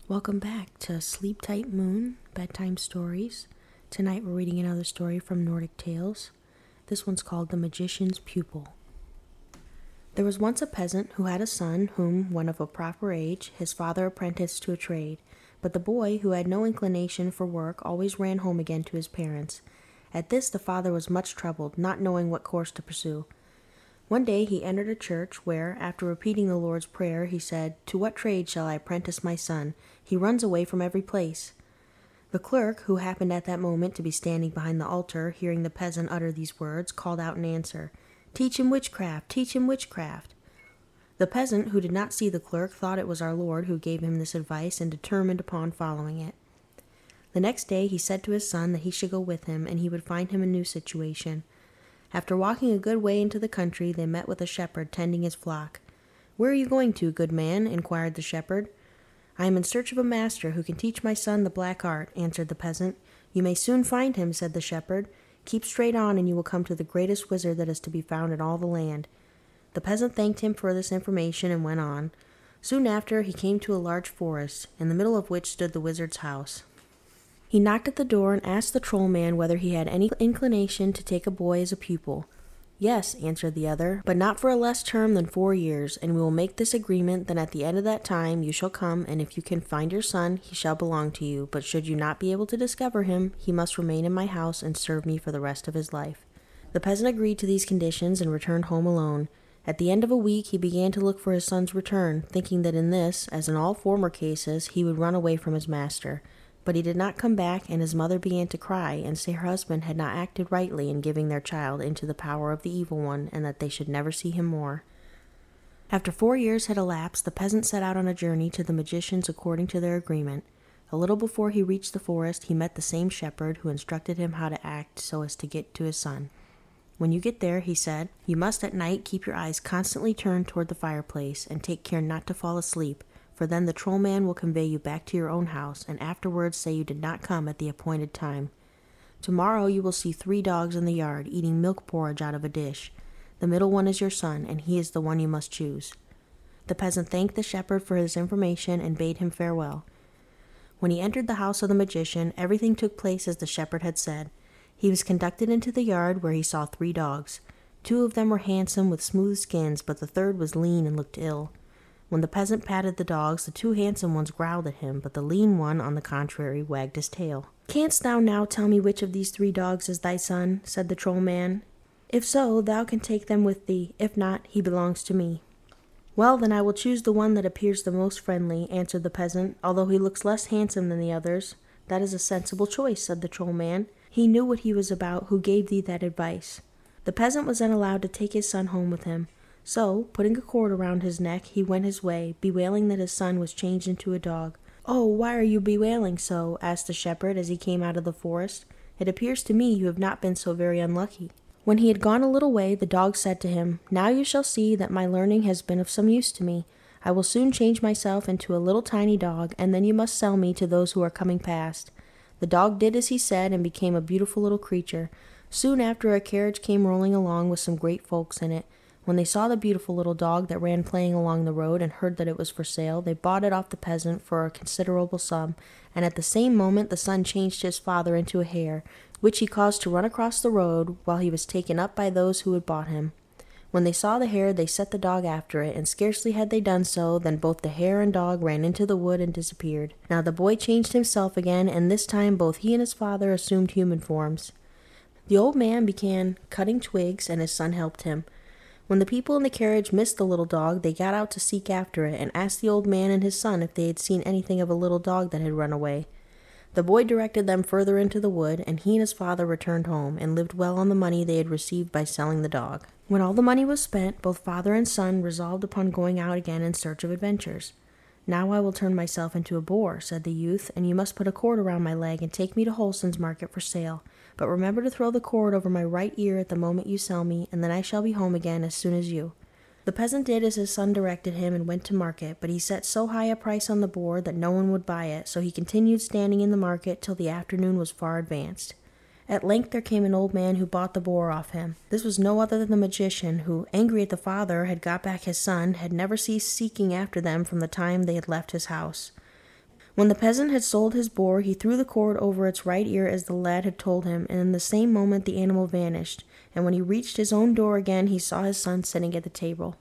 Welcome back to Sleep Tight Moon, Bedtime Stories. Tonight we're reading another story from Nordic Tales. This one's called The Magician's Pupil. There was once a peasant who had a son whom, when of a proper age, his father apprenticed to a trade. But the boy, who had no inclination for work, always ran home again to his parents. At this the father was much troubled, not knowing what course to pursue. One day he entered a church where, after repeating the Lord's Prayer, he said, "To what trade shall I apprentice my son? He runs away from every place." The clerk, who happened at that moment to be standing behind the altar, hearing the peasant utter these words, called out in answer, "Teach him witchcraft! Teach him witchcraft!" The peasant, who did not see the clerk, thought it was our Lord who gave him this advice, and determined upon following it. The next day he said to his son that he should go with him, and he would find him a new situation. After walking a good way into the country, they met with a shepherd tending his flock. "Where are you going to, good man?" inquired the shepherd. "I am in search of a master who can teach my son the black art," answered the peasant. "You may soon find him," said the shepherd. "Keep straight on, and you will come to the greatest wizard that is to be found in all the land." The peasant thanked him for this information and went on. Soon after, he came to a large forest, in the middle of which stood the wizard's house. He knocked at the door and asked the troll man whether he had any inclination to take a boy as a pupil. "Yes," answered the other, "but not for a less term than 4 years, and we will make this agreement that at the end of that time you shall come, and if you can find your son, he shall belong to you, but should you not be able to discover him, he must remain in my house and serve me for the rest of his life." The peasant agreed to these conditions and returned home alone. At the end of a week he began to look for his son's return, thinking that in this, as in all former cases, he would run away from his master. But he did not come back, and his mother began to cry and say her husband had not acted rightly in giving their child into the power of the evil one, and that they should never see him more. After 4 years had elapsed, the peasant set out on a journey to the magicians according to their agreement. A little before he reached the forest, he met the same shepherd, who instructed him how to act so as to get to his son. "When you get there," he said, "you must at night keep your eyes constantly turned toward the fireplace, and take care not to fall asleep, for then the troll man will convey you back to your own house, and afterwards say you did not come at the appointed time. Tomorrow you will see 3 dogs in the yard, eating milk porridge out of a dish. The middle one is your son, and he is the one you must choose." The peasant thanked the shepherd for his information and bade him farewell. When he entered the house of the magician, everything took place as the shepherd had said. He was conducted into the yard, where he saw 3 dogs. 2 of them were handsome with smooth skins, but the third was lean and looked ill. When the peasant patted the dogs, the 2 handsome ones growled at him, but the lean one, on the contrary, wagged his tail. "Canst thou now tell me which of these 3 dogs is thy son?" said the troll man. "If so, thou can take them with thee. If not, he belongs to me." "Well, then I will choose the one that appears the most friendly," answered the peasant, "although he looks less handsome than the others." "That is a sensible choice," said the troll man. "He knew what he was about who gave thee that advice." The peasant was then allowed to take his son home with him. So, putting a cord around his neck, he went his way, bewailing that his son was changed into a dog. "Oh, why are you bewailing so?" asked the shepherd as he came out of the forest. "It appears to me you have not been so very unlucky." When he had gone a little way, the dog said to him, "Now you shall see that my learning has been of some use to me. I will soon change myself into a little tiny dog, and then you must sell me to those who are coming past." The dog did as he said, and became a beautiful little creature. Soon after, a carriage came rolling along with some great folks in it. When they saw the beautiful little dog that ran playing along the road and heard that it was for sale, they bought it off the peasant for a considerable sum, and at the same moment the son changed his father into a hare, which he caused to run across the road while he was taken up by those who had bought him. When they saw the hare, they set the dog after it, and scarcely had they done so than both the hare and dog ran into the wood and disappeared. Now the boy changed himself again, and this time both he and his father assumed human forms. The old man began cutting twigs, and his son helped him. When the people in the carriage missed the little dog, they got out to seek after it, and asked the old man and his son if they had seen anything of a little dog that had run away. The boy directed them further into the wood, and he and his father returned home, and lived well on the money they had received by selling the dog. When all the money was spent, both father and son resolved upon going out again in search of adventures. "Now I will turn myself into a boar," said the youth, "and you must put a cord around my leg and take me to Wholeson's market for sale. But remember to throw the cord over my right ear at the moment you sell me, and then I shall be home again as soon as you." The peasant did as his son directed him and went to market, but he set so high a price on the boar that no one would buy it, so he continued standing in the market till the afternoon was far advanced. At length there came an old man who bought the boar off him. This was no other than the magician, who, angry at the father, had got back his son, had never ceased seeking after them from the time they had left his house. When the peasant had sold his boar, he threw the cord over its right ear as the lad had told him, and in the same moment the animal vanished, and when he reached his own door again, he saw his son sitting at the table.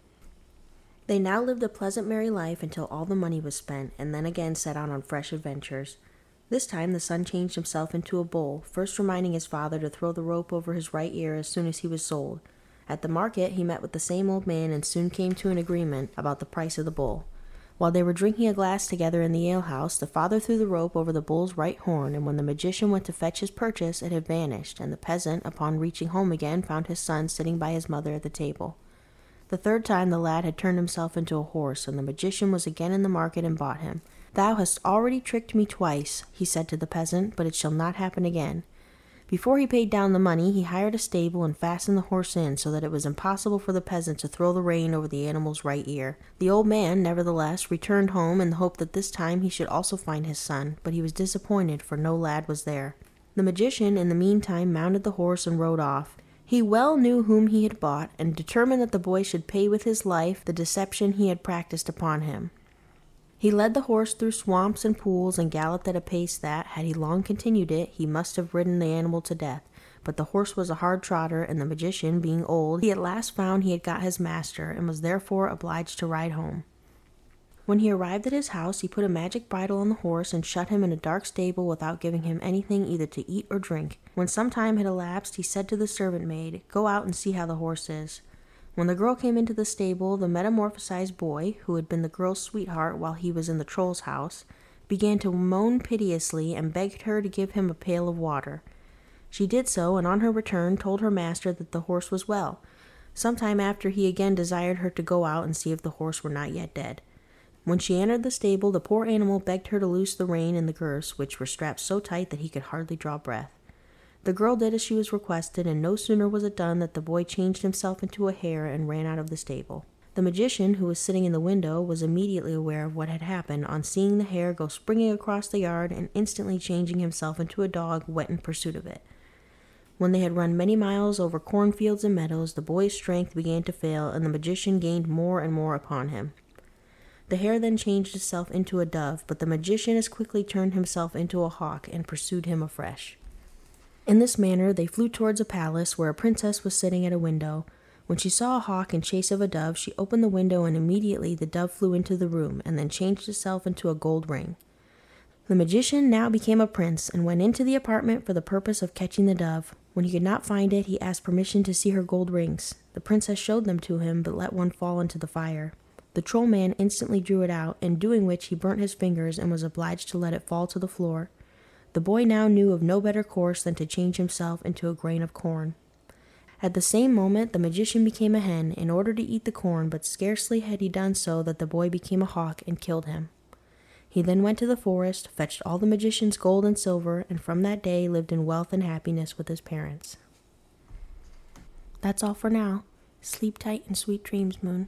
They now lived a pleasant merry life until all the money was spent, and then again set out on fresh adventures. This time the son changed himself into a bull, first reminding his father to throw the rope over his right ear as soon as he was sold. At the market he met with the same old man and soon came to an agreement about the price of the bull. While they were drinking a glass together in the alehouse, the father threw the rope over the bull's right horn, and when the magician went to fetch his purchase, it had vanished, and the peasant, upon reaching home again, found his son sitting by his mother at the table. The third time the lad had turned himself into a horse, and the magician was again in the market and bought him. "Thou hast already tricked me twice," he said to the peasant, "but it shall not happen again." Before he paid down the money, he hired a stable and fastened the horse in so that it was impossible for the peasant to throw the rein over the animal's right ear. The old man, nevertheless, returned home in the hope that this time he should also find his son, but he was disappointed, for no lad was there. The magician, in the meantime, mounted the horse and rode off. He well knew whom he had bought, and determined that the boy should pay with his life the deception he had practiced upon him. He led the horse through swamps and pools, and galloped at a pace that, had he long continued it, he must have ridden the animal to death. But the horse was a hard trotter, and the magician, being old, he at last found he had got his master, and was therefore obliged to ride home. When he arrived at his house, he put a magic bridle on the horse, and shut him in a dark stable without giving him anything either to eat or drink. When some time had elapsed, he said to the servant maid, "Go out and see how the horse is." When the girl came into the stable, the metamorphosized boy, who had been the girl's sweetheart while he was in the troll's house, began to moan piteously and begged her to give him a pail of water. She did so, and on her return told her master that the horse was well. Some time after he again desired her to go out and see if the horse were not yet dead. When she entered the stable, the poor animal begged her to loose the rein and the girths, which were strapped so tight that he could hardly draw breath. The girl did as she was requested, and no sooner was it done than the boy changed himself into a hare and ran out of the stable. The magician, who was sitting in the window, was immediately aware of what had happened on seeing the hare go springing across the yard and instantly changing himself into a dog, went in pursuit of it. When they had run many miles over cornfields and meadows, the boy's strength began to fail, and the magician gained more and more upon him. The hare then changed itself into a dove, but the magician as quickly turned himself into a hawk and pursued him afresh. In this manner they flew towards a palace where a princess was sitting at a window. When she saw a hawk in chase of a dove, she opened the window, and immediately the dove flew into the room, and then changed itself into a gold ring. The magician now became a prince, and went into the apartment for the purpose of catching the dove. When he could not find it, he asked permission to see her gold rings. The princess showed them to him, but let one fall into the fire. The troll man instantly drew it out, in doing which he burnt his fingers, and was obliged to let it fall to the floor. The boy now knew of no better course than to change himself into a grain of corn. At the same moment the magician became a hen, in order to eat the corn, but scarcely had he done so that the boy became a hawk and killed him. He then went to the forest, fetched all the magician's gold and silver, and from that day lived in wealth and happiness with his parents. That's all for now. Sleep tight and sweet dreams, Moon.